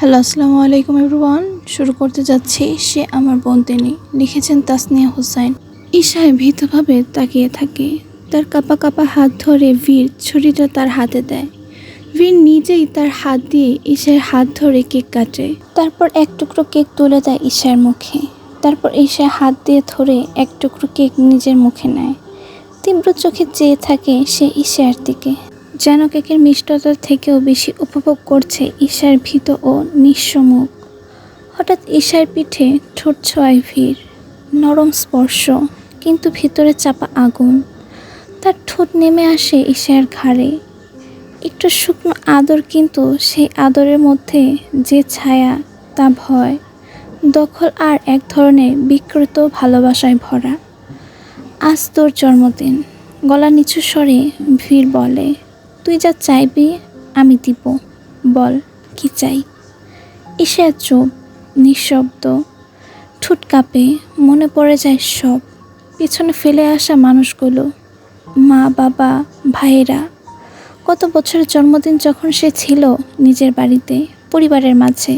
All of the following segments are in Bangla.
হ্যালো, আসসালামু আলাইকুম এভরিওয়ান। শুরু করতে যাচ্ছি সে আমার বোন তিনি। লিখেছেন তাসনিয়া হোসাইন। ঈশায় ভীতভাবে তাকিয়ে থাকে। তার কাঁপা কাঁপা হাত ধরে বীর ছুরিটা তার হাতে দেয়। বীর নিজেই তার হাত দিয়ে ঈশার হাত ধরে কেক কাটে। তারপর এক টুকরো কেক তুলে দেয় ঈশার মুখে। তারপর ঈশা হাত দিয়ে ধরে এক টুকরো কেক নিজের মুখে নেয়। তীব্র চোখে চেয়ে থাকে সে ঈশার দিকে, যেন কেকের মিষ্টতার থেকেও বেশি উপভোগ করছে ঈশার ভীত ও নিঃস্ব মুখ। হঠাৎ ঈশার পিঠে ঠোঁট ছোঁয়ায় ভিড়। নরম স্পর্শ, কিন্তু ভিতরে চাপা আগুন। তার ঠোঁট নেমে আসে ঈশার ঘাড়ে। একটু শুকনো আদর, কিন্তু সেই আদরের মধ্যে যে ছায়া, তা ভয়, দখল আর এক ধরনের বিকৃত ভালোবাসায় ভরা। আজ তোর জন্মদিন, গলা নিচু স্বরে ভিড় বলে। তুই যা চাইবি আমি দিব, বল কি চাই। ঈশা চুপ, নিঃশব্দ, ঠোঁট কাঁপে, মনে পড়ে যায় সব পিছনে ফেলে আসা মানুষগুলো, মা বাবা, ভাইয়েরা। কত বছরের জন্মদিন যখন সে ছিল নিজের বাড়িতে, পরিবারের মাঝে।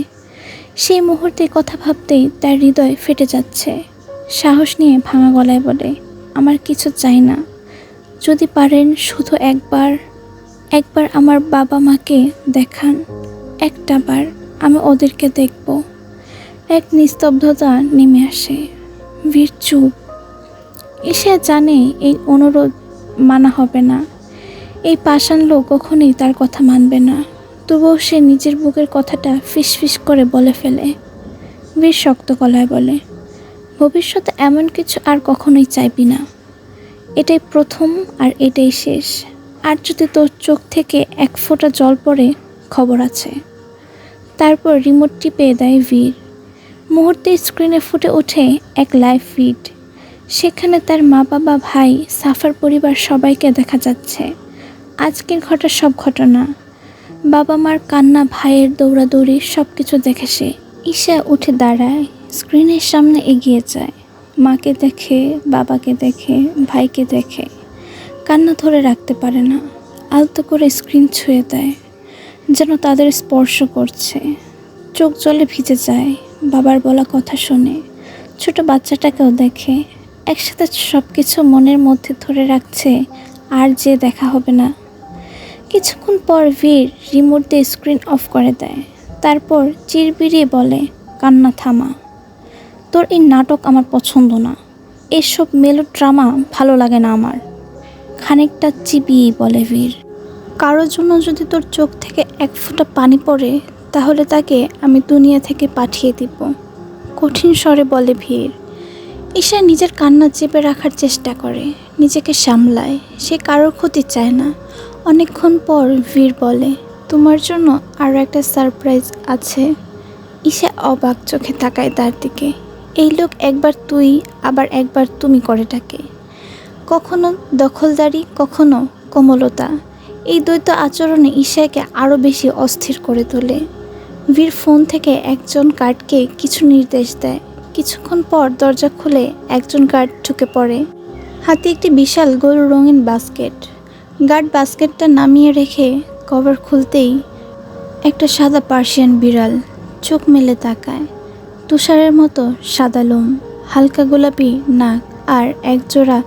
সেই মুহূর্তে কথা ভাবতেই তার হৃদয় ফেটে যাচ্ছে। সাহস নিয়ে ভাঙা গলায় বলে, আমার কিছু চাই না। যদি পারেন শুধু একবার আমার বাবা মাকে দেখান। একটা বার আমি ওদেরকে দেখব। এক নিস্তব্ধতা নেমে আসে। বীর চুপ। ঈশা জানে এই অনুরোধ মানা হবে না। এই পাষাণ লোক কখনোই তার কথা মানবে না। তবুও সে নিজের বুকের কথাটা ফিসফিস করে বলে ফেলে। বীর শক্ত গলায় বলে, ভবিষ্যতে এমন কিছু আর কখনোই চাইবি না। এটাই প্রথম আর এটাই শেষ। আর যদি তোর চোখ থেকে এক ফোঁটা জল পড়ে, খবর আছে। তারপর রিমোট টিপে দেয় বীর। মুহূর্তে স্ক্রিনে ফুটে ওঠে এক লাইভ ফিড। সেখানে তার মা বাবা, ভাই, সাফার পরিবার সবাইকে দেখা যাচ্ছে। আজকের ঘটা সব ঘটনা, বাবা মার কান্না, ভাইয়ের দৌড়াদৌড়ি, সব কিছু দেখে সে। ঈশা উঠে দাঁড়ায়, স্ক্রিনের সামনে এগিয়ে যায়। মাকে দেখে, বাবাকে দেখে, ভাইকে দেখে। কান্না ধরে রাখতে পারে না। আলতো করে স্ক্রিন ছুঁয়ে দেয়, যেন তাদের স্পর্শ করছে। চোখ জলে ভিজে যায়। বাবার বলা কথা শুনে, ছোট বাচ্চাটাকেও দেখে। একসাথে সব কিছু মনের মধ্যে ধরে রাখছে, আর যে দেখা হবে না। কিছুক্ষণ পর বীর রিমোট দিয়ে স্ক্রিন অফ করে দেয়। তারপর চিরবিরিয়ে বলে, কান্না থামা। তোর এই নাটক আমার পছন্দ না। এসব মেলোড্রামা ভালো লাগে না আমার। খানিকটা চিবিয়েই বলে বীর, কারোর জন্য যদি তোর চোখ থেকে এক ফোঁটা পানি পড়ে, তাহলে তাকে আমি দুনিয়া থেকে পাঠিয়ে দিব। কঠিন স্বরে বলে বীর। ঈশা নিজের কান্না চেপে রাখার চেষ্টা করে, নিজেকে সামলায়। সে কারোর ক্ষতি চায় না। অনেকক্ষণ পর বীর বলে, তোমার জন্য আরও একটা সারপ্রাইজ আছে। ঈশা অবাক চোখে তাকায় তার দিকে। এই লোক একবার তুই, আবার একবার তুমি করে ডাকে। কখনো দখলদারি, কখনো কোমলতা। এই দ্বৈত আচরণে ঈশাকে আরও বেশি অস্থির করে তোলে। বীর ফোন থেকে একজন গার্ডকে কিছু নির্দেশ দেয়। কিছুক্ষণ পর দরজা খুলে একজন গার্ড ঢুকে পড়ে। হাতে একটি বিশাল গোল রঙিন বাস্কেট। গার্ড বাস্কেটটা নামিয়ে রেখে কভার খুলতেই একটা সাদা পার্সিয়ান বিড়াল চোখ মেলে তাকায়। তুষারের মতো সাদা লোম, হালকা গোলাপি নাক, আর একজোড়া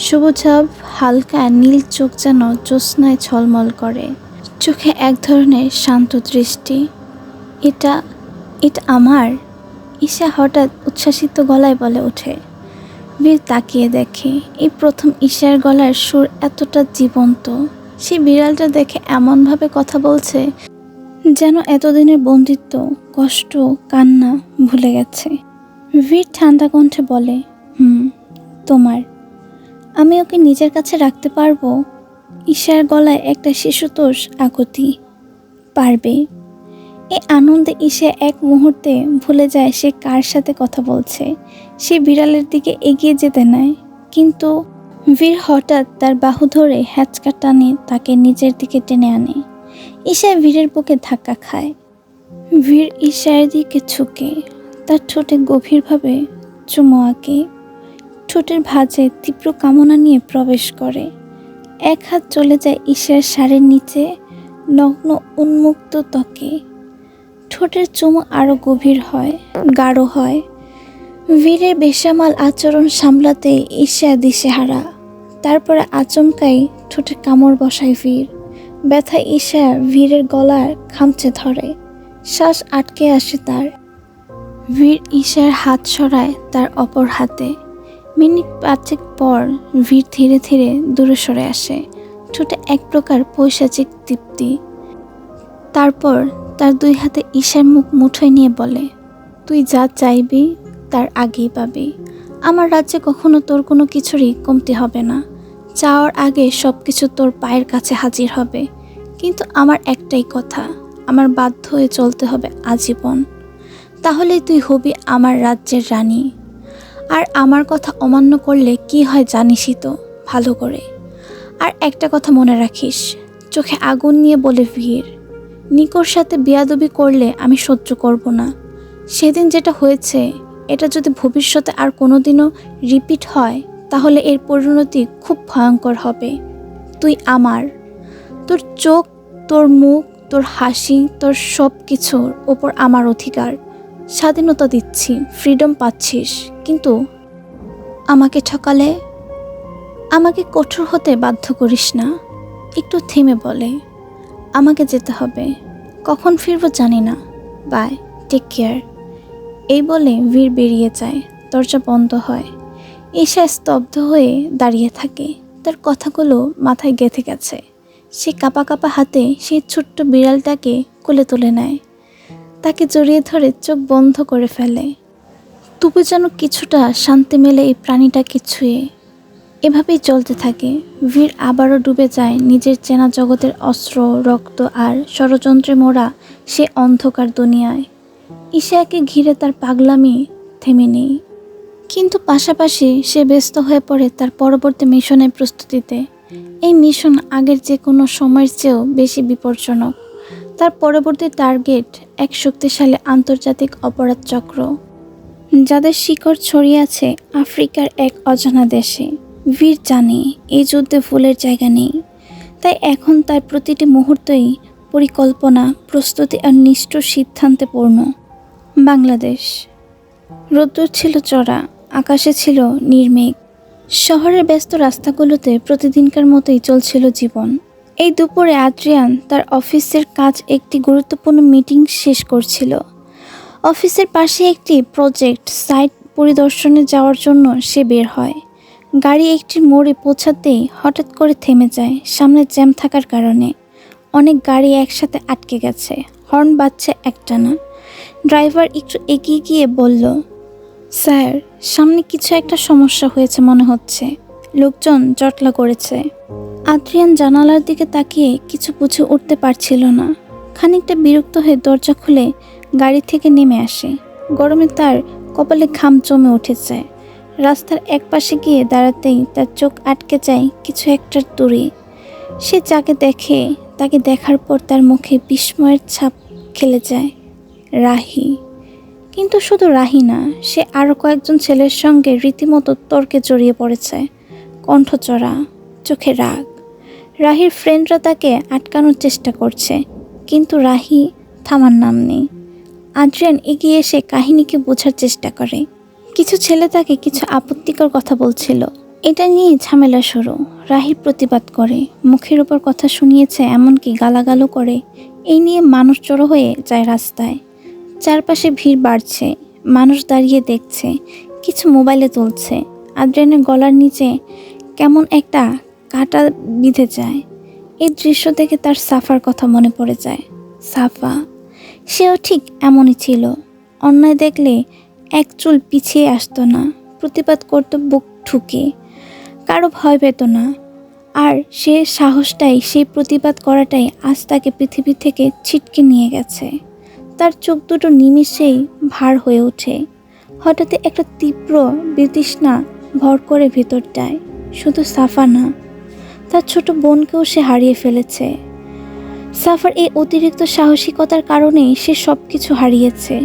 সবুজাভ হালকা নীল চোখ যেন জ্যোৎস্নায় ঝলমল করে। চোখে এক ধরনের শান্ত দৃষ্টি। এটা আমার। ঈশা হঠাৎ উচ্ছ্বাসিত গলায় বলে ওঠে। বীর তাকিয়ে দেখে, এই প্রথম ঈশার গলার সুর এতটা জীবন্ত। সে বিড়ালটা দেখে এমনভাবে কথা বলছে, যেন এতদিনের বন্দিত্ব, কষ্ট, কান্না ভুলে গেছে। বীর ঠান্ডা কণ্ঠে বলে, তোমার। আমি ওকে নিজের কাছে রাখতে পারবো? ঈশার গলায় একটা শিশুতোষ আকুতি। পারবে। এই আনন্দে ঈশা এক মুহূর্তে ভুলে যায় সে কার সাথে কথা বলছে। সে বিড়ালের দিকে এগিয়ে যেতে নেয়, কিন্তু বীর হঠাৎ তার বাহু ধরে হ্যাঁচকা টানে তাকে নিজের দিকে টেনে আনে। ঈশা বীরের বুকে ধাক্কা খায়। বীর ঈশার দিকে ঝুঁকে তার ঠোঁটে গভীরভাবে চুমো আঁকে। ঠোঁটের ভাঁজে তীব্র কামনা নিয়ে প্রবেশ করে। এক হাত চলে যায় ঈশার শাড়ির নিচে, নগ্ন উন্মুক্ত ত্বকে। ঠোঁটের চুমু আরো গভীর হয়, গাঢ় হয়। বীরের বেসামাল আচরণ সামলাতে ঈশা দিশেহারা। তারপরে আচমকাই ঠোঁটে কামড় বসায় বীর। ব্যথায় ঈশা বীরের গলার খামচে ধরে, শ্বাস আটকে আসে তার। বীর ঈশার হাত সরায় তার অপর হাতে। মিনিট 5 পর বীর ধীরে ধীরে দূরে সরে আসে, ঠোঁটে এক প্রকার পৈশাচিক তৃপ্তি। তারপর তার 2 হাতে ঈশার মুখ মুঠোয় নিয়ে বলে, তুই যা চাইবি তার আগেই পাবি। আমার রাজ্যে কখনো তোর কোনো কিছুরই কমতি হবে না। চাওয়ার আগে সব কিছু তোর পায়ের কাছে হাজির হবে। কিন্তু আমার একটাই কথা, আমার বাধ্য হয়ে চলতে হবে আজীবন। তাহলেই তুই হবি আমার রাজ্যের রানী। আর আমার কথা অমান্য করলে কি হয় জানিসই তো ভালো করে। আর একটা কথা মনে রাখিস, চোখে আগুন নিয়ে বলে বীর, নিকোর সাথে বেয়াদবি করলে আমি সহ্য করব না। সেদিন যেটা হয়েছে, এটা যদি ভবিষ্যতে আর কোনোদিনও রিপিট হয় তাহলে এর পরিণতি খুব ভয়ঙ্কর হবে। তুই আমার। তোর চোখ, তোর মুখ, তোর হাসি, তোর সব কিছুর ওপর আমার অধিকার। স্বাধীনতা দিচ্ছি, ফ্রিডম পাচ্ছিস, কিন্তু আমাকে ঠকালে আমাকে কঠোর হতে বাধ্য করিস না। একটু থেমে বলে, আমাকে যেতে হবে, কখন ফিরবো জানি না, বাই, টেক কেয়ার। এই বলে বীর বেরিয়ে যায়। দরজা বন্ধ হয়। ঈশা স্তব্ধ হয়ে দাঁড়িয়ে থাকে। তার কথাগুলো মাথায় গেঁথে গেছে। সে কাঁপা কাঁপা হাতে সেই ছোট্ট বিড়ালটাকে কোলে তুলে নেয়, তাকে জড়িয়ে ধরে চোখ বন্ধ করে ফেলে। তবু যেন কিছুটা শান্তি মেলে এই প্রাণীটাকে ছুঁয়ে। এভাবেই চলতে থাকে। বীর আবারও ডুবে যায় নিজের চেনা জগতের অস্ত্র, রক্ত আর ষড়যন্ত্রে মোড়া সে অন্ধকার দুনিয়ায়। ঈশাকে ঘিরে তার পাগলামি থেমে নেই, কিন্তু পাশাপাশি সে ব্যস্ত হয়ে পড়ে তার পরবর্তী মিশনের প্রস্তুতিতে। এই মিশন আগের যে কোনো সময়ের চেয়েও বেশি বিপজ্জনক। তার পরবর্তী টার্গেট এক শক্তিশালী আন্তর্জাতিক অপরাধ চক্র, যাদের শিকড় ছড়িয়ে আছে আফ্রিকার এক অজানা দেশে। বীর জানে এই যুদ্ধে ভুলের জায়গা নেই। তাই এখন তার প্রতিটি মুহূর্তই পরিকল্পনা, প্রস্তুতি আর নিষ্ঠুর সিদ্ধান্তে পূর্ণ। বাংলাদেশ। রোদ্দুর ছিল চড়া, আকাশে ছিল নির্মেঘ। শহরের ব্যস্ত রাস্তাগুলোতে প্রতিদিনকার মতোই চলছিল জীবন। এই দুপুরে আদ্রিয়ান তার অফিসের কাজ একটি গুরুত্বপূর্ণ মিটিং শেষ করছিল। অফিসের পাশে একটি প্রজেক্ট সাইট পরিদর্শনে যাওয়ার জন্য সে বের হয়। গাড়ি একটি মোড়ে পৌঁছাতেই হঠাৎ করে থেমে যায় সামনে জ্যাম থাকার কারণে। অনেক গাড়ি একসাথে আটকে গেছে, হর্ন বাজছে একটানা। ড্রাইভার একটু এগিয়ে গিয়ে বলল, স্যার, সামনে কিছু একটা সমস্যা হয়েছে মনে হচ্ছে, লোকজন জটলা করেছে। আদ্রিয়ান জানালার দিকে তাকিয়ে কিছু বুঝে উঠতে পারছিল না। খানিকটা বিরক্ত হয়ে দরজা খুলে গাড়ি থেকে নেমে আসে। গরমে তার কপালে ঘাম জমে উঠেছে। রাস্তার একপাশে গিয়ে দাঁড়াতেই তার চোখ আটকে যায় কিছু একটার দূরে। সে যাকে দেখে, তাকে দেখার পর তার মুখে বিস্ময়ের ছাপ খেলে যায়। রাহি। কিন্তু শুধু রাহি না, সে আরও কয়েকজন ছেলের সঙ্গে রীতিমতো তর্কে জড়িয়ে পড়েছে। কণ্ঠচড়া, চোখে রাগ। রাহির ফ্রেন্ডরা তাকে আটকানোর চেষ্টা করছে, কিন্তু রাহি থামার নাম নেই। আদ্রিয়ান এগিয়ে এসে কাহিনীকে বোঝার চেষ্টা করে। কিছু ছেলে তাকে কিছু আপত্তিকর কথা বলছিল। এটা নিয়ে ঝামেলা শুরু। রাহি প্রতিবাদ করে, মুখের ওপর কথা শুনিয়েছে, এমনকি গালাগালও করে। এই নিয়ে মানুষ জড়ো হয়ে যায় রাস্তায়। চারপাশে ভিড় বাড়ছে, মানুষ দাঁড়িয়ে দেখছে, কিছু মোবাইলে তুলছে। আদ্রিয়ানের গলার নিচে কেমন একটা কাঁটা বিঁধে যায়। এই দৃশ্য দেখে তার সাফার কথা মনে পড়ে যায়। সাফা, সেও ঠিক এমনই ছিল। অন্যায় দেখলে এক চুল পিছিয়ে আসতো না, প্রতিবাদ করতো বুক ঠুকে, কারো ভয় পেত না। আর সে সাহসটাই, সেই প্রতিবাদ করাটাই আজ তাকে পৃথিবী থেকে ছিটকে নিয়ে গেছে। তার চোখ দুটো নিমিষেই ভার হয়ে ওঠে। হঠাৎ একটা তীব্র বিতৃষ্ণা ভর করে ভেতরটায়। শুধু সাফা না, তার ছোট বোনকেও সে হারিয়ে ফেলেছে। সাফার এই অতিরিক্ত সাহসিকতার কারণেই সে সব কিছু হারিয়েছে।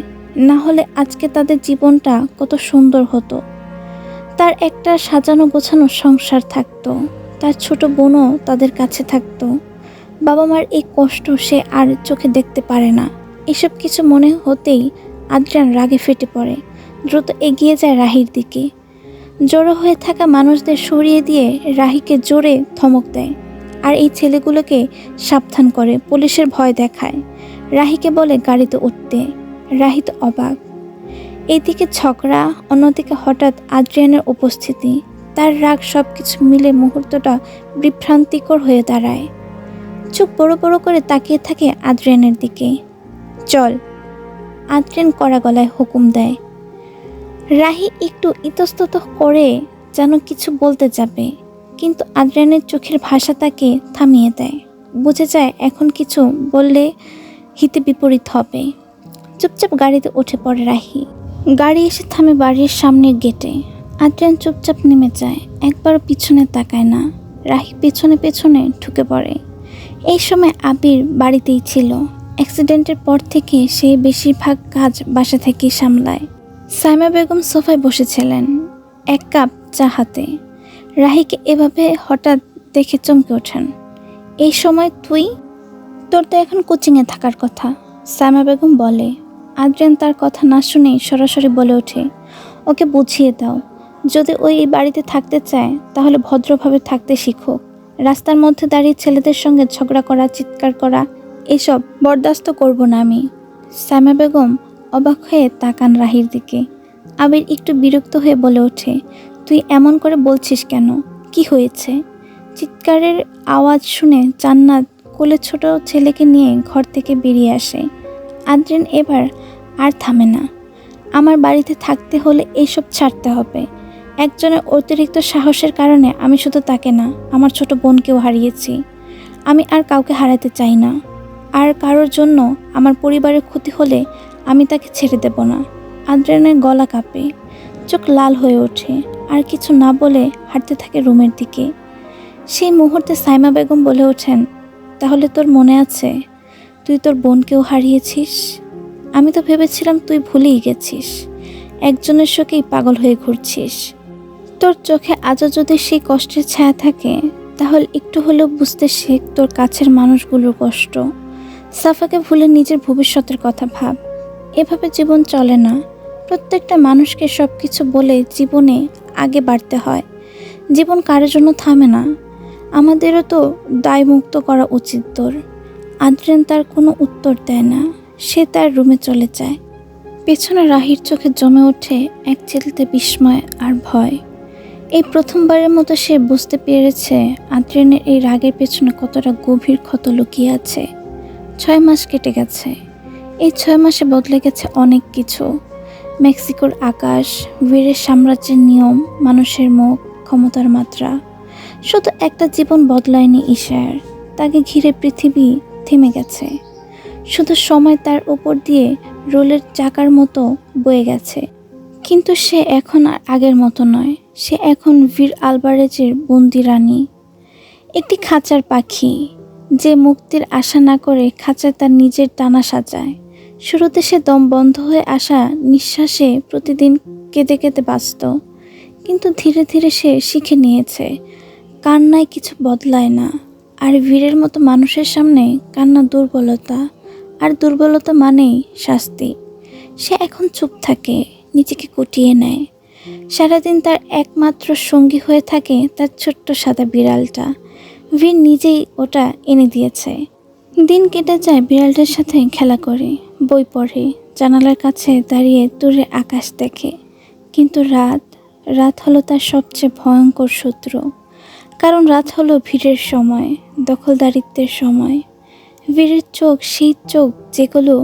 না হলে আজকে তাদের জীবনটা কত সুন্দর হতো। তার একটা সাজানো গোছানো সংসার থাকতো, তার ছোট বোনও তাদের কাছে থাকতো। বাবা মার এই কষ্ট সে আর চোখে দেখতে পারে না। এসব কিছু মনে হতেই আদ্রিয়ান রাগে ফেটে পড়ে, দ্রুত এগিয়ে যায় রাহির দিকে। জড়ো হয়ে থাকা মানুষদের সরিয়ে দিয়ে রাহিকে জোরে ধমক দেয়, আর এই ছেলেগুলোকে সাবধান করে, পুলিশের ভয় দেখায়। রাহিকে বলে গাড়িতে উঠতে। রাহি তো অবাক। এইদিকে ঝগড়া, অন্যদিকে হঠাৎ আদ্রিয়ানের উপস্থিতি। তার রাগ সবকিছু মিলে মুহূর্তটা বিভ্রান্তিকর হয়ে দাঁড়ায়। চোখ বড় বড় করে তাকিয়ে থাকে আদ্রিয়ানের দিকে। চল, আদ্রিয়ান কড়া গলায় হুকুম দেয়। রাহি একটু ইতস্তত করে যেন কিছু বলতে যাবে, কিন্তু আদ্রিয়ানের চোখের ভাষা তাকে থামিয়ে দেয়। বুঝে যায় এখন কিছু বললে হিতে বিপরীত হবে। চুপচাপ গাড়িতে উঠে পড়ে রাহি। গাড়ি এসে থামে বাড়ির সামনের গেটে। আদ্রিয়ান চুপচাপ নেমে যায়, একবার পিছনে তাকায় না। রাহি পেছনে পেছনে ঢুকে পড়ে। এই সময় আবির বাড়িতেই ছিল। অ্যাক্সিডেন্টের পর থেকে সে বেশিরভাগ কাজ বাসা থেকেই সামলায়। সাইমা বেগম সোফায় বসেছিলেন, এক কাপ চা হাতে। রাহিকে এভাবে হঠাৎ দেখে চমকে ওঠেন। এই সময় তোর তো এখন কোচিংয়ে থাকার কথা, সাইমা বেগম বলে। আদ্রিয়ান তার কথা না শুনেই সরাসরি বলে ওঠে, ওকে বুঝিয়ে দাও, যদি ওই এই বাড়িতে থাকতে চায় তাহলে ভদ্রভাবে থাকতে শিখুক। রাস্তার মধ্যে দাঁড়িয়ে ছেলেদের সঙ্গে ঝগড়া করা, চিৎকার করা, এসব বরদাস্ত করব না আমি। সাইমা বেগম অবাক হয়ে তাকান রাহির দিকে। আবির একটু বিরক্ত হয়ে বলে ওঠে, তুই এমন করে বলছিস কেন? কি হয়েছে? চিৎকারের আওয়াজ শুনে জান্নাত কোলে ছোট ছেলেকে নিয়ে ঘর থেকে বেরিয়ে আসে। আদ্রিয়ান এবার আর থামে না। আমার বাড়িতে থাকতে হলে এইসব ছাড়তে হবে। একজনের অতিরিক্ত সাহসের কারণে আমি শুধু তাকে না, আমার ছোট বোনকেও হারিয়েছি। আমি আর কাউকে হারাতে চাই না। আর কারোর জন্য আমার পরিবারের ক্ষতি হলে আমি তাকে ছেড়ে দেব না। আদ্রিয়ানের গলা কাঁপে, চোখ লাল হয়ে ওঠে, আর কিছু না বলে হাঁটতে থাকে রুমের দিকে। সেই মুহূর্তে সাইমা বেগম বলে ওঠেন, তাহলে তোর মনে আছে তুই তোর বোনকেও হারিয়েছিস? আমি তো ভেবেছিলাম তুই ভুলেই গেছিস, একজনের শোকেই পাগল হয়ে ঘুরছিস। তোর চোখে আজও যদি সেই কষ্টের ছায়া থাকে, তাহলে একটু হলেও বুঝতে শেখ তোর কাছের মানুষগুলোর কষ্ট। সাফাকে ভুলে নিজের ভবিষ্যতের কথা ভাব। এভাবে জীবন চলে না। প্রত্যেকটা মানুষকে সব কিছু বলে জীবনে আগে বাড়তে হয়। জীবন কারোর জন্য থামে না। আমাদেরও তো দায়মুক্ত করা উচিত তোর। আদ্রিয়ান তার কোনো উত্তর দেয় না। সে তার রুমে চলে যায়। পেছনে রাহির চোখে জমে ওঠে এক চিলতে বিস্ময় আর ভয়। এই প্রথমবারের মতো সে বুঝতে পেরেছে আদ্রিয়ানের এই রাগের পেছনে কতটা গভীর ক্ষত লুকিয়ে আছে। 6 মাস কেটে গেছে। এই 6 মাসে বদলে গেছে অনেক কিছু। মেক্সিকোর আকাশ, বীরের সাম্রাজ্যের নিয়ম, মানুষের মুখ, ক্ষমতার মাত্রা। শুধু একটা জীবন বদলায়নি ঈশার, তাকে ঘিরে পৃথিবী থেমে গেছে। শুধু সময় তার উপর দিয়ে রোলের চাকার মতো বয়ে গেছে। কিন্তু সে এখন আর আগের মতো নয়। সে এখন বীর আলবারেজের বন্দি রানী, একটি খাঁচার পাখি যে মুক্তির আশা না করে খাঁচায় তার নিজের টানা সাজায়। শুরুতে সে দম বন্ধ হয়ে আসা নিঃশ্বাসে প্রতিদিন কেঁদে কেঁদে বাঁচত, কিন্তু ধীরে ধীরে সে শিখে নিয়েছে কান্নায় কিছু বদলায় না। আর বীরের মতো মানুষের সামনে কান্না দুর্বলতা, আর দুর্বলতা মানেই শাস্তি। সে এখন চুপ থাকে, নিজেকে গুটিয়ে নেয়। সারাদিন তার একমাত্র সঙ্গী হয়ে থাকে তার ছোট্ট সাদা বিড়ালটা। বীর নিজেই ওটা এনে দিয়েছে। দিন কেটে যায় বিড়ালটার সাথে খেলা করে, বই পড়ে, জানালার কাছে দাঁড়িয়ে দূরে আকাশ দেখে। কিন্তু রাত হলো তার সবচেয়ে ভয়ঙ্কর শত্রু। কারণ রাত হলো ভিড়ের সময়, দখলদারিত্বের সময়। বীরের চোখ, সেই চোখ যেগুলো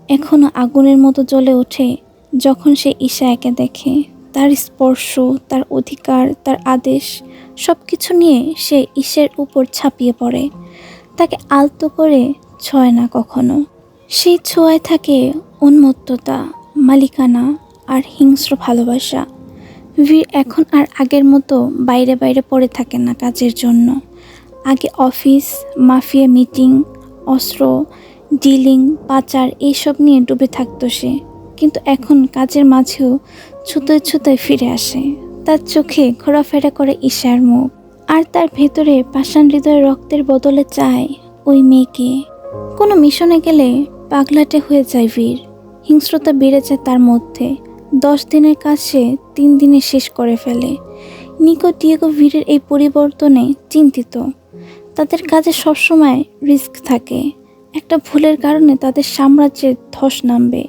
এখনো আগুনের মতো জ্বলে ওঠে যখন সে ঈশা একে দেখে। তার স্পর্শ, তার অধিকার, তার আদেশ, সব কিছু নিয়ে সে ঈশের উপর ছাপিয়ে পড়ে। তাকে আলতো করে ছোঁয় না কখনো। সেই ছোঁয়ায় থাকে উন্মত্ততা, মালিকানা আর হিংস্র ভালোবাসা। বীর এখন আর আগের মতো বাইরে বাইরে পড়ে থাকে না কাজের জন্য। আগে অফিস, মাফিয়া মিটিং, অস্ত্র ডিলিং, পাচার এইসব নিয়ে ডুবে থাকতো সে। কিন্তু এখন কাজের মাঝেও ছুতোয় ছুতোয় ফিরে আসে। তার চোখে ঘোরাফেরা করে ঈশার মুখ, আর তার ভেতরে পাষাণ হৃদয় রক্তের বদলে চায় ওই মেয়েকে। কোনো মিশনে গেলে পাগলাটে হয়ে যায় বীর। হিংস্রতা বেড়ে যায় তার মধ্যে। 10 দিনের কাজ সে 3 দিনে শেষ করে ফেলে। নিকো ডিয়েগো বীরের এই পরিবর্তনে চিন্তিত। তাদের কাজে সবসময় রিস্ক থাকে। একটা ভুলের কারণে তাদের সাম্রাজ্যের ধস নামবে।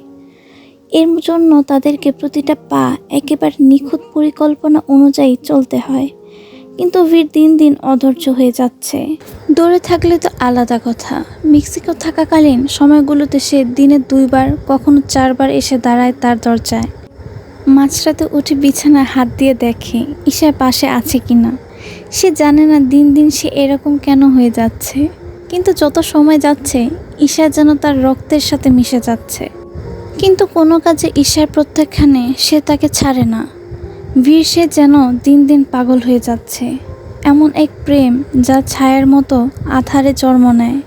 এর জন্য তাদেরকে প্রতিটা পা একেবারে নিখুঁত পরিকল্পনা অনুযায়ী চলতে হয়। কিন্তু বীর দিন দিন অধৈর্য হয়ে যাচ্ছে। দূরে থাকলে তো আলাদা কথা, মেক্সিকো থাকাকালীন সময়গুলোতে সে দিনে 2 বার কখনো 4 বার এসে দাঁড়ায় তার দরজায়। মাঝরাতে উঠে বিছানায় হাত দিয়ে দেখে ঈশার পাশে আছে কিনা। সে জানে না দিন দিন সে এরকম কেন হয়ে যাচ্ছে, কিন্তু যত সময় যাচ্ছে ঈশা যেন তার রক্তের সাথে মিশে যাচ্ছে। কিন্তু কোনো কাজে ঈশার প্রত্যাখ্যানে সে তাকে ছাড়ে না। বীর সে যেন দিন দিন পাগল হয়ে যাচ্ছে। এমন এক প্রেম যা ছায়ার মতো আধারে জন্ম নেয়,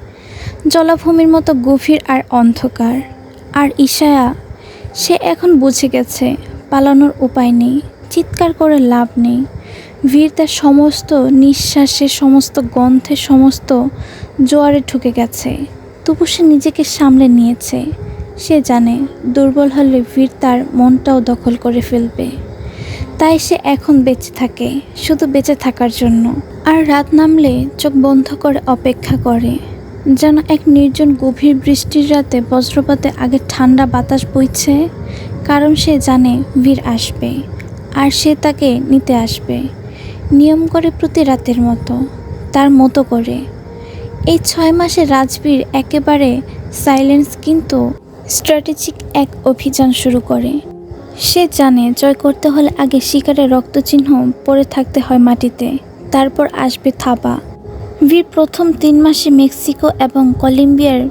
জলাভূমির মতো গভীর আর অন্ধকার। আর ঈশায়া, সে এখন বুঝে গেছে পালানোর উপায় নেই, চিৎকার করে লাভ নেই। বীর তার সমস্ত নিঃশ্বাসে, সমস্ত গন্ধে, সমস্ত জোয়ারে ঢুকে গেছে। তবু সে নিজেকে সামলে নিয়েছে। সে জানে দুর্বল হলে বীর তার মনটাও দখল করে ফেলবে। তাই সে এখন বেঁচে থাকে, শুধু বেঁচে থাকার জন্য। আর রাত নামলে চোখ বন্ধ করে অপেক্ষা করে, যেন এক নির্জন গভীর বৃষ্টির রাতে বজ্রপাতে আগে ঠান্ডা বাতাস বইছে। কারণ সে জানে বীর আসবে, আর সে তাকে নিতে আসবে, নিয়ম করে প্রতি রাতের মতো, তার মতো করে। এই 6 মাসে রাজবীর একেবারে সাইলেন্স কিন্তু স্ট্র্যাটেজিক এক অভিযান শুরু করে। সে জানে জয় করতে হলে আগে শিকারের রক্তচিহ্ন পড়ে থাকতে হয় মাটিতে, তারপর আসবে থাবা। বীর প্রথম 3 মাসে মেক্সিকো এবং কলম্বিয়ার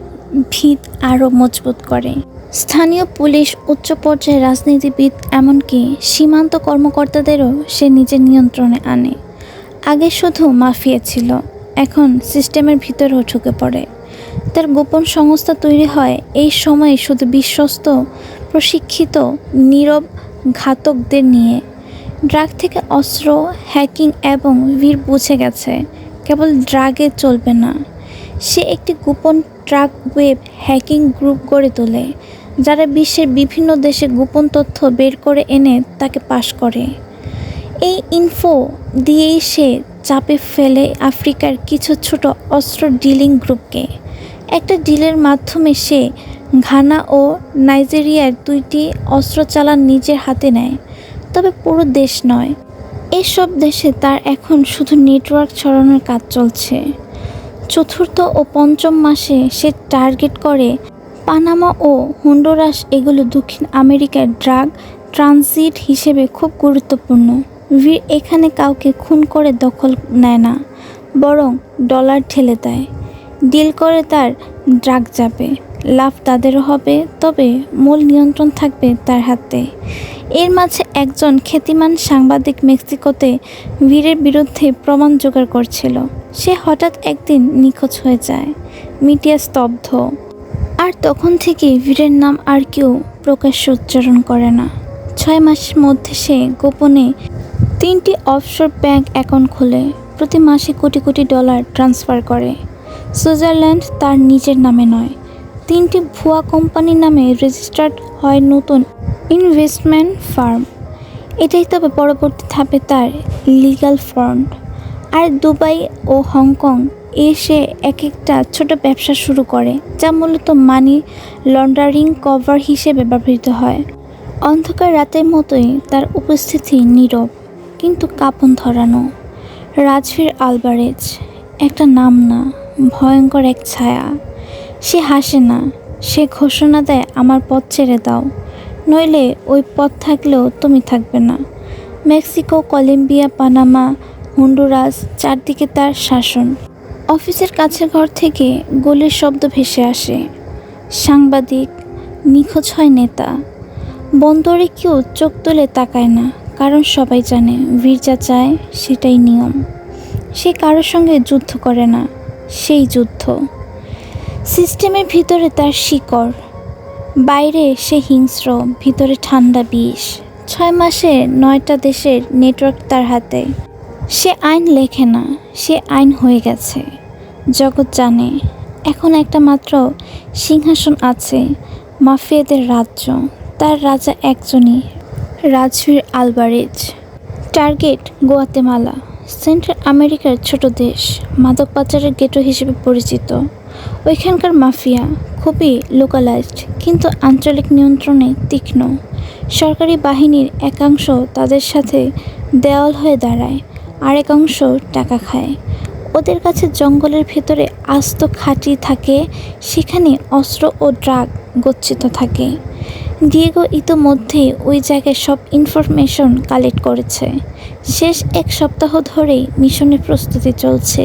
ভিত আরও মজবুত করে। স্থানীয় পুলিশ, উচ্চ পর্যায়ের রাজনীতিবিদ, এমনকি সীমান্ত কর্মকর্তাদেরও সে নিজের নিয়ন্ত্রণে আনে। আগে শুধু মাফিয়া ছিল, এখন সিস্টেমের ভিতরেও ঢুকে পড়ে। তার গোপন সংস্থা তৈরি হয় এই সময়ে শুধু বিশ্বস্ত, প্রশিক্ষিত, নীরব ঘাতকদের নিয়ে। ড্রাগ থেকে অস্ত্র, হ্যাকিং, এবং বীর বুঝে গেছে কেবল ড্রাগে চলবে না। সে একটি গোপন ড্রাগ ওয়েব হ্যাকিং গ্রুপ গড়ে তোলে, যারা বিশ্বের বিভিন্ন দেশে গোপন তথ্য বের করে এনে তাকে পাশ করে। এই ইনফো দিয়েই সে চাপে ফেলে আফ্রিকার কিছু ছোট অস্ত্র ডিলিং গ্রুপকে। একটা ডিলের মাধ্যমে সে ঘানা ও নাইজেরিয়ার 2টি অস্ত্র চালান নিজের হাতে নেয়, তবে পুরো দেশ নয়। এসব দেশে তার এখন শুধু নেটওয়ার্ক ছড়ানোর কাজ চলছে। 4র্থ ও 5ম মাসে সে টার্গেট করে পানামা ও হন্ডুরাস। এগুলো দক্ষিণ আমেরিকার ড্রাগ ট্রানজিট হিসেবে খুব গুরুত্বপূর্ণ। বীর এখানে কাউকে খুন করে দখল নেয় না, বরং ডলার ঢেলে দেয়। ডিল করে তার ড্রাগ যাবে, লাভ তাদেরও হবে, তবে মূল নিয়ন্ত্রণ থাকবে তার হাতে। এর মাঝে একজন খ্যাতিমান সাংবাদিক মেক্সিকোতে বীরের বিরুদ্ধে প্রমাণ জোগাড় করছিল। সে হঠাৎ একদিন নিখোঁজ হয়ে যায়, মিডিয়া স্তব্ধ। আর তখন থেকে বীরের নাম আর কেউ প্রকাশ্যে উচ্চারণ করে না। 6 মাসের মধ্যে সে গোপনে 3টি অফশোর ব্যাংক অ্যাকাউন্ট খোলে, প্রতি মাসে কোটি কোটি ডলার ট্রান্সফার করে। সুইজারল্যান্ড তার নিজের নামে নয়, 3টি ভুয়া কোম্পানির নামে রেজিস্টার্ড হয় নতুন ইনভেস্টমেন্ট ফার্ম। এটাই তবে পরবর্তী ধাপে তার লিগ্যাল ফ্রন্ট। আর দুবাই ও হংকং সে এক একটা ছোট ব্যবসা শুরু করে, যা মূলত মানি লন্ডারিং কভার হিসেবে ব্যবহৃত হয়। অন্ধকার রাতের মতোই তার উপস্থিতি নীরব কিন্তু কাঁপন ধরানো। রাজবীর আলভারেজ, একটা নাম না, ভয়ঙ্কর এক ছায়া। সে হাসে না, সে ঘোষণা দেয়, আমার পথ ছেড়ে দাও, নইলে ওই পথ থাকলেও তুমি থাকবে না। মেক্সিকো, কলম্বিয়া, পানামা, হন্ডুরাস, চারদিকে তার শাসন। অফিসের কাছের ঘর থেকে গুলির শব্দ ভেসে আসে। সাংবাদিক, নিখোঁজ হয় নেতা। বন্দরে কেউ চোখ তুলে তাকায় না, কারণ সবাই জানে বীর যা চায় সেটাই নিয়ম। সে কারোর সঙ্গে যুদ্ধ করে না, সেই যুদ্ধ। সিস্টেমের ভিতরে তার শিকড়, বাইরে সে হিংস্র, ভিতরে ঠান্ডা বিষ। 6 মাসে 9টা দেশের নেটওয়ার্ক তার হাতে। সে আইন লেখে না, সে আইন হয়ে গেছে। জগৎ জানে এখন একটা মাত্র সিংহাসন আছে, মাফিয়াদের রাজ্য। তার রাজা একজনই, Rajbir Alvarez. Target Guatemala, central আমেরিকার ছোট দেশ, মাদক পাচারের গেটো হিসেবে পরিচিত। ওইখানকার মাফিয়া খুবই লোকালাইজড, কিন্তু আঞ্চলিক নিয়ন্ত্রণে তীক্ষ্ণ। সরকারি বাহিনীর একাংশ তাদের সাথে দেওয়াল হয়ে দাঁড়ায়, আরেক অংশ টাকা খায়। ওদের কাছে জঙ্গলের ভেতরে আস্ত ঘাঁটি থাকে, সেখানে অস্ত্র ও ড্রাগ গচ্ছিত থাকে। ডিয়েগো ইতোমধ্যে ওই জায়গায় সব ইনফরমেশন কালেক্ট করেছে। শেষ এক সপ্তাহ ধরেই মিশনের প্রস্তুতি চলছে।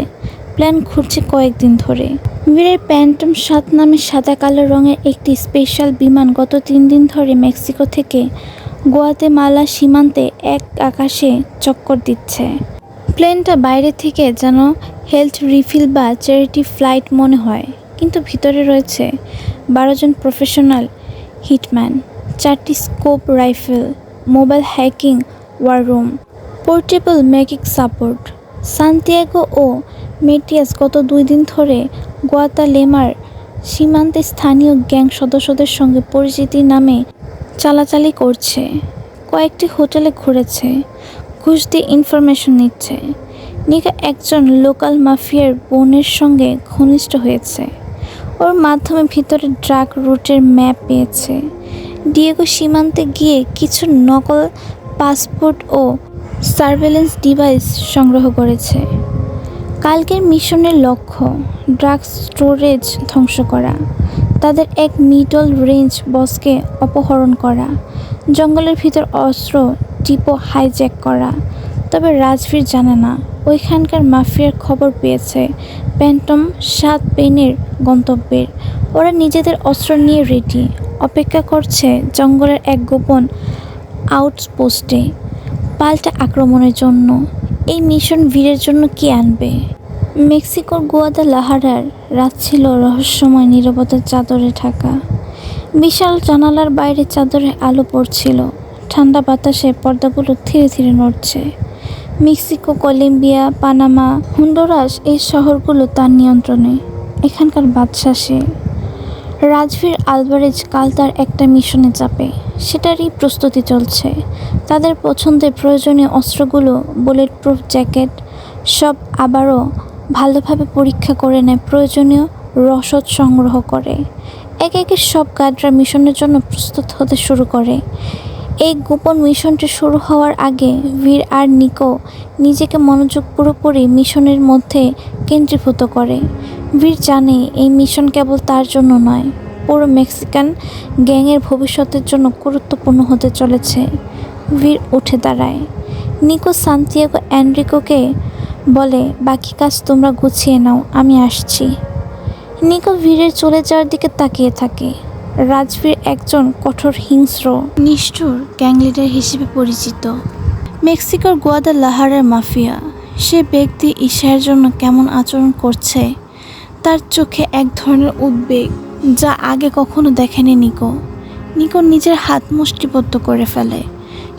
প্ল্যান ঘুরছে কয়েকদিন ধরে। বীরের প্যান্টম ৭ নামে সাদা কালো রঙের একটি স্পেশাল বিমান গত ৩ দিন ধরে মেক্সিকো থেকে গুয়াতেমালা সীমান্তে এক আকাশে চক্কর দিচ্ছে। প্লেনটা বাইরে থেকে যেন হেলথ রিফিল বা চ্যারিটি ফ্লাইট মনে হয়, কিন্তু ভিতরে রয়েছে ১২ জন প্রফেশনাল হিটম্যান, ৪টি scope rifle, mobile hacking war room, portable making support. Santiago ও মেটিয়াস গত ২ দিন ধরে গুয়াতালেমার সীমান্তে স্থানীয় গ্যাং সদস্যদের সঙ্গে পরিচিতি নামে চালাচালি করছে। কয়েকটি হোটেলে ঘুরেছে, ঘুষ দিয়ে ইনফরমেশন নিচ্ছে। নিকা একজন লোকাল মাফিয়ার বোনের সঙ্গে ঘনিষ্ঠ হয়েছে, ওর মাধ্যমে ভিতরে ড্রাগ রুটের ম্যাপ পেয়েছে। ডিয়েগো সীমান্তে গিয়ে কিছু নকল পাসপোর্ট ও সার্ভেলেন্স ডিভাইস সংগ্রহ করেছে। কালকের মিশনের লক্ষ্য ড্রাগ স্টোরেজ ধ্বংস করা, তাদের এক মিডল রেঞ্জ বসকে অপহরণ করা, জঙ্গলের ভিতর অস্ত্র ডিপো হাইজ্যাক করা। তবে রাজবীর জানে না, ওইখানকার মাফিয়ার খবর পেয়েছে প্যান্টম ৭ পেনের গন্তব্যের। ওরা নিজেদের অস্ত্র নিয়ে রেডি, অপেক্ষা করছে জঙ্গলের এক গোপন আউটপোস্টে পাল্টা আক্রমণের জন্য। এই মিশন বীরের জন্য কি আনবে? মেক্সিকোর গুয়াদালাহারার রাত ছিল রহস্যময় নীরবতার চাদরে ঢাকা। বিশাল জানালার বাইরে চাদরে আলো পড়ছিল, ঠান্ডা বাতাসে পর্দাগুলো ধীরে ধীরে নড়ছে। মেক্সিকো, কলম্বিয়া, পানামা, হন্ডুরাস এই শহরগুলো তার নিয়ন্ত্রণে। এখানকার বাদশা সে। রাজবীর আলভারেজ কাল তার একটা মিশনে যাবে, সেটারই প্রস্তুতি চলছে। তাদের পছন্দের প্রয়োজনীয় অস্ত্রগুলো, বুলেট প্রুফ জ্যাকেট সব আবারও ভালোভাবে পরীক্ষা করে নেয়, প্রয়োজনীয় রসদ সংগ্রহ করে। একে একে সব গার্ডরা মিশনের জন্য প্রস্তুত হতে শুরু করে। এই গোপন মিশনটি শুরু হওয়ার আগে বীর আর নিকো নিজেকে মনোযোগ পুরোপুরি মিশনের মধ্যে কেন্দ্রীভূত করে। বীর জানে এই মিশন কেবল তার জন্য নয়, পুরো মেক্সিকান গ্যাংয়ের ভবিষ্যতের জন্য গুরুত্বপূর্ণ হতে চলেছে। বীর উঠে দাঁড়ায়। নিকো সান্তিয়াগো এনরিকোকে বলে, বাকি কাজ তোমরা গুছিয়ে নাও, আমি আসছি। নিকো বীরের চলে যাওয়ার দিকে তাকিয়ে থাকে। রাজবীর একজন কঠোর, হিংস্র, নিষ্ঠুর গ্যাং লিডার হিসেবে পরিচিত। মেক্সিকোর গুয়াদালাহারার মাফিয়া। সে ব্যক্তি ঈশার জন্য কেমন আচরণ করছে, তার চোখে এক ধরনের উদ্বেগ যা আগে কখনো দেখেনি নিকো। নিকো নিজের হাত মুষ্টিবদ্ধ করে ফেলে।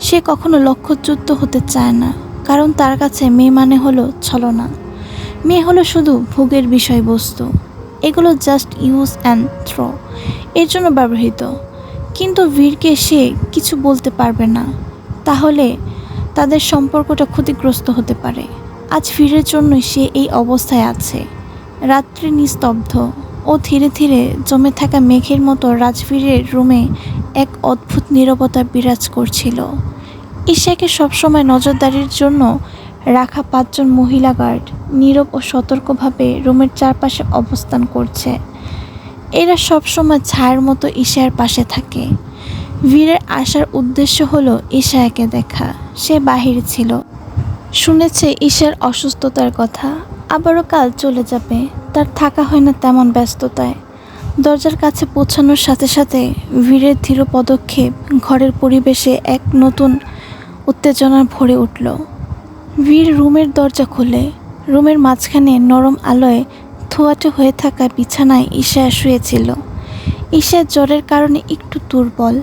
সে কখনো লক্ষ্যচ্যুত হতে চায় না, কারণ তার কাছে মেয়ে মানে হলো ছলনা। মেয়ে হলো শুধু ভোগের বিষয়বস্তু। এগুলো জাস্ট ইউজ অ্যান্ড থ্রো, এর জন্য ব্যবহৃত। কিন্তু বীরকে সে কিছু বলতে পারবে না, তাহলে তাদের সম্পর্কটা ক্ষতিগ্রস্ত হতে পারে। আজ বীরের জন্যই সে এই অবস্থায় আছে। রাত্রি নিস্তব্ধ ও ধীরে ধীরে জমে থাকা মেঘের মতো রাজবীরের রুমে এক অদ্ভুত নীরবতা বিরাজ করছিল। ঈশাকে সবসময় নজরদারির জন্য রাখা ৫ জন মহিলা গার্ড নীরব ও সতর্কভাবে রুমের চারপাশে অবস্থান করছে। এরা সবসময় ছায়ার মতো ঈশার পাশে থাকে। বীরের আসার উদ্দেশ্য হলো ঈশাকে দেখা। সে বাহিরে ছিল, শুনেছে ঈশার অসুস্থতার কথা, আবারও কাল চলে যাবে। তার থাকা হয় না তেমন ব্যস্ততায়। দরজার কাছে পৌঁছানোর সাথে সাথে বীরের ধীর পদক্ষেপ ঘরের পরিবেশে এক নতুন উত্তেজনা ভরে উঠল। বীর রুমের দরজা খোলে। রুমের মাঝখানে নরম আলোয় ধোঁয়াটে হয়ে থাকা বিছানায় ঈশা শুয়েছিল। ঈশা জ্বরের কারণে একটু দুর্বল।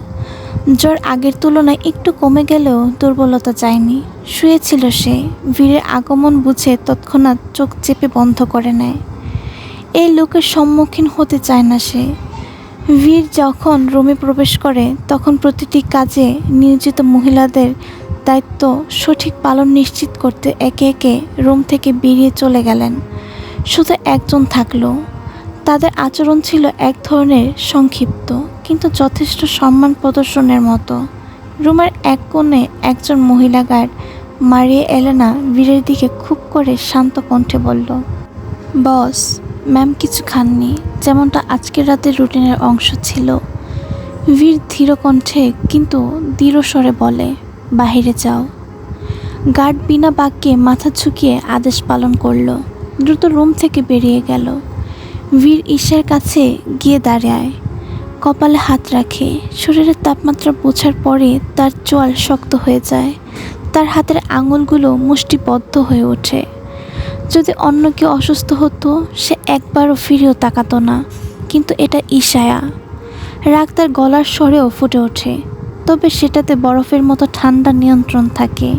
জ্বর আগের তুলনায় একটু কমে গেলেও দুর্বলতা যায়নি। শুয়েছিল সে। বীরের আগমন বুঝে তৎক্ষণাৎ চোখ চেপে বন্ধ করে নেয়। এই লোকের সম্মুখীন হতে চায় না সে। বীর যখন রুমে প্রবেশ করে তখন প্রতিটি কাজে নিয়োজিত মহিলাদের দায়িত্ব সঠিক পালন নিশ্চিত করতে একে একে রুম থেকে বেরিয়ে চলে গেলেন। শুধু একজন থাকলো। তাদের আচরণ ছিল এক ধরনের সংক্ষিপ্ত কিন্তু যথেষ্ট সম্মান প্রদর্শনের মতো। রুমের এক কোণে একজন মহিলা গার্ড মারিয়া এলেনা বীরের দিকে খুব করে শান্ত কণ্ঠে বলল, বস, ম্যাম কিছু খাননি, যেমনটা আজকের রাতের রুটিনের অংশ ছিল। বীর ধীর কণ্ঠে কিন্তু দৃঢ় স্বরে বলে, বাহিরে যাও। গার্ড বিনা বাক্যে মাথা ঝুঁকিয়ে আদেশ পালন করলো। দ্রুত রুম থেকে বেরিয়ে গেল। বীর ঈশার কাছে গিয়ে দাঁড়ায়, কপালে হাত রাখে। শরীরের তাপমাত্রা বোঝার পরে তার চোয়াল শক্ত হয়ে যায়। তার হাতের আঙুলগুলো মুষ্টিবদ্ধ হয়ে ওঠে। যদি অন্য কেউ অসুস্থ হতো সে একবারও ফিরেও তাকাতো না, কিন্তু এটা ঈশায়া। রাগ তার গলার স্বরেও ফুটে ওঠে, তবে সেটাতে বরফের মতো ঠান্ডা নিয়ন্ত্রণ থাকে।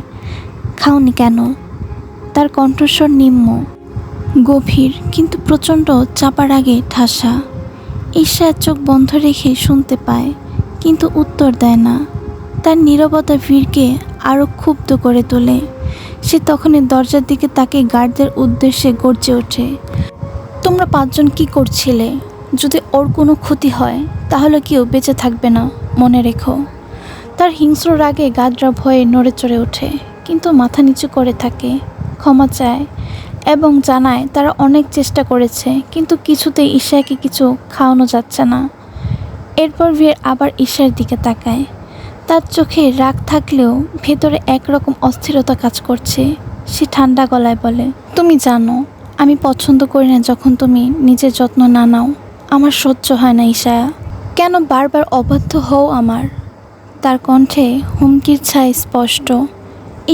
খাওনি কেন? তার কণ্ঠস্বর নিম্ন, গভীর কিন্তু প্রচণ্ড চাপার আগে ঠাসা। ঈশা চোখ বন্ধ রেখে শুনতে পায় কিন্তু উত্তর দেয় না। তার নীরবতা বীরকে আরও ক্ষুব্ধ করে তোলে। সে তখনই দরজার দিকে তাকে গার্ডদের উদ্দেশ্যে গর্জে ওঠে, তোমরা পাঁচজন কি করছিলে? যদি ওর কোনো ক্ষতি হয় তাহলে কেউ বেঁচে থাকবে না, মনে রেখো। তার হিংস্র রাগে গার্ডরা ভয়ে নড়ে চড়ে ওঠে, কিন্তু মাথা নিচু করে থাকে। ক্ষমা চায় এবং জানায় তারা অনেক চেষ্টা করেছে কিন্তু কিছুতেই ঈশাকে কিছু খাওয়ানো যাচ্ছে না। এরপর বীর আবার ঈশার দিকে তাকায়। তার চোখে রাগ থাকলেও ভেতরে একরকম অস্থিরতা কাজ করছে। সে ঠান্ডা গলায় বলে, তুমি জানো আমি পছন্দ করি না যখন তুমি নিজের যত্ন না নাও। আমার সহ্য হয় না ঈশায়া। কেন বারবার অবাধ্য হও আমার? তার কণ্ঠে হুমকির ছাই স্পষ্ট।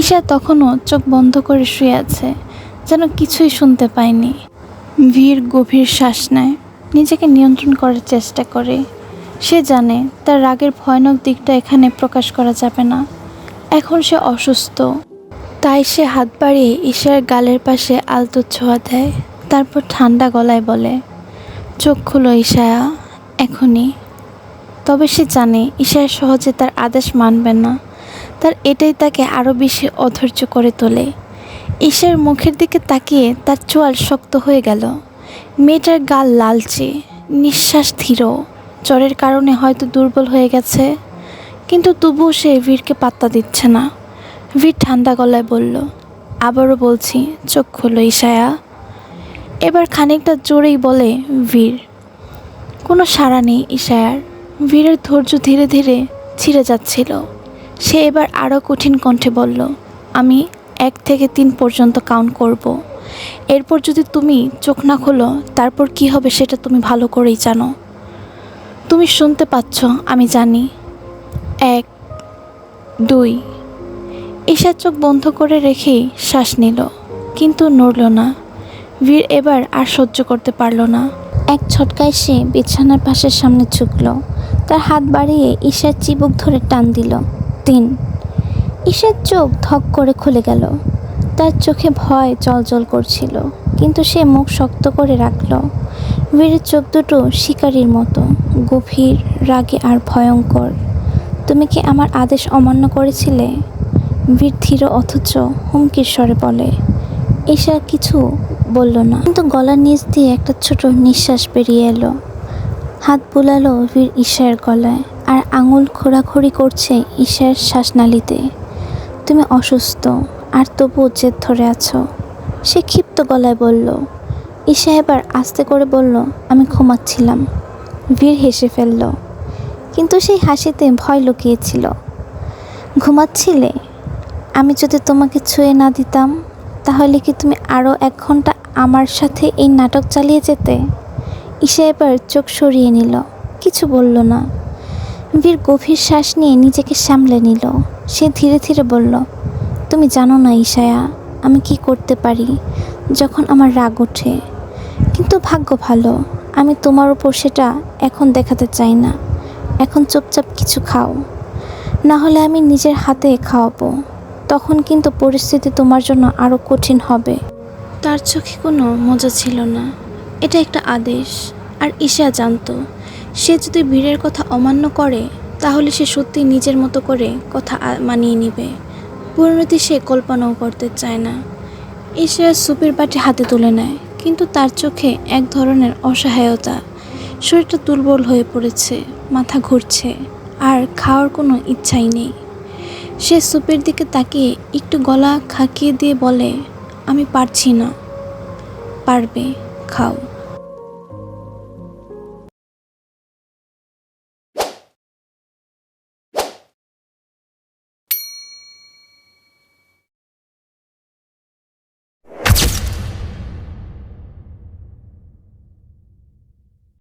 ঈশা তখনও চোখ বন্ধ করে শুয়ে আছে, যেন কিছুই শুনতে পায়নি। বীর গভীর শ্বাস নেয়, নিজেকে নিয়ন্ত্রণ করার চেষ্টা করে। সে জানে তার রাগের ভয়ানক দিকটা এখানে প্রকাশ করা যাবে না। এখন সে অসুস্থ, তাই সে হাত বাড়িয়ে ঈশার গালের পাশে আলতো ছোঁয়া দেয়। তারপর ঠান্ডা গলায় বলে, চোখ খুলো ঈশায়া, এখনই। তবে সে জানে ঈশার সহজে তার আদেশ মানবে না। তার এটাই তাকে আরও বেশি অধৈর্য করে তোলে। ঈশার মুখের দিকে তাকিয়ে তার চোয়াল শক্ত হয়ে গেল। মেয়েটার গাল লালচে, নিঃশ্বাস ধীর। জ্বরের কারণে হয়তো দুর্বল হয়ে গেছে, কিন্তু তবুও সে বীরকে পাত্তা দিচ্ছে না। বীর ঠান্ডা গলায় বলল, আবারও বলছি, চোখ খোলো ঈশায়া। এবার খানিকটা জোরেই বলে বীর। কোনো সাড়া নেই ঈশায়ার। বীরের ধৈর্য ধীরে ধীরে ছিঁড়ে যাচ্ছিল। সে এবার আরও কঠিন কণ্ঠে বলল, আমি 1 থেকে 3 পর্যন্ত কাউন্ট করব। এরপর যদি তুমি চোখ না খোলো তারপর কি হবে সেটা তুমি ভালো করেই জানো। তুমি শুনতে পাচ্ছ, আমি জানি। 1, 2। ঈশা চোখ বন্ধ করে রেখেই শ্বাস নিল, কিন্তু নড়ল না। বীর এবার আর সহ্য করতে পারল না। এক ঝটকায় সে বিছানার পাশের সামনে ঝুঁকল। তার হাত বাড়িয়ে ঈশার চিবুক ধরে টান দিল। 3। ঈশার চোখ ধক করে খুলে গেল। তার চোখে ভয় জ্বলজ্বল করছিল, কিন্তু সে মুখ শক্ত করে রাখল। বীরের চোখ দুটো শিকারীর মতো, গভীর, রাগে আর ভয়ঙ্কর। তুমি কি আমার আদেশ অমান্য করেছিলে? বীর ধীর অথচ হুমকির স্বরে বলে। ঈশা কিছু বলল না, কিন্তু গলার নিচ দিয়ে একটা ছোট নিঃশ্বাস বেরিয়ে এলো। হাত বুলালো বীর ঈশার গলায়, আর আঙুল খোঁড়াখুড়ি করছে ঈশার শ্বাসনালীতে। তুমি অসুস্থ আর তবুও জেদ ধরে আছো, সে ক্ষিপ্ত গলায় বলল। ঈশা এবার আস্তে করে বলল, আমি ঘুমাচ্ছিলাম। বীর হেসে ফেলল, কিন্তু সেই হাসিতে ভয় লুকিয়েছিল। ঘুমাচ্ছিলে? আমি যদি তোমাকে ছুঁয়ে না দিতাম তাহলে কি তুমি আরও 1 ঘন্টা আমার সাথে এই নাটক চালিয়ে যেতে? ঈশা এবার চোখ সরিয়ে নিল, কিছু বলল না। বীর গভীর শ্বাস নিয়ে নিজেকে সামলে নিল। সে ধীরে ধীরে বলল, তুমি জানো না ঈশায়া, আমি কি করতে পারি যখন আমার রাগ ওঠে। কিন্তু ভাগ্য ভালো, আমি তোমার উপর সেটা এখন দেখাতে চাই না। এখন চুপচাপ কিছু খাও, না হলে আমি নিজের হাতে খাওয়াবো। তখন কিন্তু পরিস্থিতি তোমার জন্য আরও কঠিন হবে। তার চোখে কোনো মজা ছিল না, এটা একটা আদেশ। আর ঈশা জানতো সে যদি বীরের কথা অমান্য করে তাহলে সে সত্যি নিজের মতো করে কথা মানিয়ে নেবে। পরিণতি সে কল্পনাও করতে চায় না। ঈশা সুপের বাটি হাতে তুলে নেয়, কিন্তু তার চোখে এক ধরনের অসহায়তা। শরীরটা দুর্বল হয়ে পড়েছে, মাথা ঘুরছে, আর খাওয়ার কোনো ইচ্ছাই নেই। সে সুপের দিকে তাকিয়ে একটু গলা খাকিয়ে দিয়ে বলে, আমি পারছি না। পারবে, খাও।